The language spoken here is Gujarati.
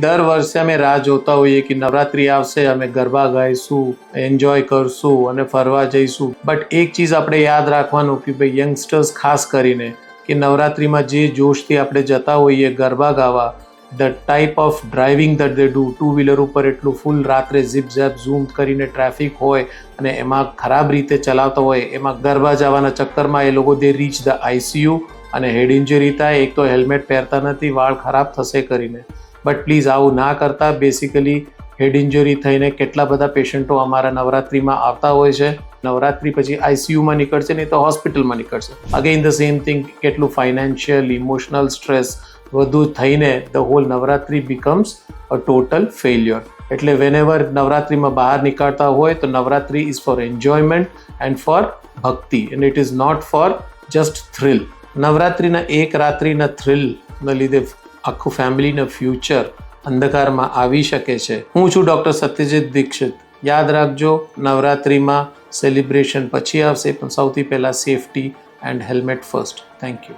દર વર્ષે અમે રાહ જોતા હોઈએ કે નવરાત્રી આવશે, અમે ગરબા ગાઈશું, એન્જોય કરશું અને ફરવા જઈશું. બટ એક ચીજ આપણે યાદ રાખવાનું કે ભાઈ યંગસ્ટર્સ ખાસ કરીને કે નવરાત્રીમાં જે જોશથી આપણે જતા હોઈએ ગરબા ગાવા, the type of driving that they do, two wheeler ઉપર એટલું ફૂલ રાત્રે ઝીપ ઝેપ ઝૂમ કરીને ટ્રાફિક હોય અને એમાં ખરાબ રીતે ચલાવતા હોય, એમાં ગરબા જવાના ચક્કરમાં એ લોકો દે રીચ ધ આઈસીયુ અને હેડ ઇન્જરી થાય. એક તો હેલ્મેટ પહેરતા નથી, વાળ ખરાબ થશે કરીને. બટ પ્લીઝ આવું ના કરતા. બેસિકલી હેડ ઇન્જરી થઈને કેટલા બધા પેશન્ટો અમારા નવરાત્રિમાં આવતા હોય છે. નવરાત્રિ પછી આઈસીયુમાં નીકળશે, નહીં તો હોસ્પિટલમાં નીકળશે. અગેઇન ધ સેમ થિંગ, કેટલું ફાઇનાન્શિયલ, ઇમોશનલ સ્ટ્રેસ વધુ થઈને the whole Navratri becomes a total failure. એટલે વેનેવર નવરાત્રિમાં બહાર નીકળતા હોય તો Navratri is for enjoyment and for bhakti, and it is not for just thrill. નવરાત્રિના એક રાત્રિના થ્રિલના લીધે આખું ફેમિલીનું ફ્યુચર અંધકારમાં આવી શકે છે. હું છું ડૉક્ટર સત્યજીત દીક્ષિત. યાદ રાખજો, નવરાત્રિમાં સેલિબ્રેશન પછી આવશે, પણ સૌથી પહેલાં safety and helmet first. Thank you.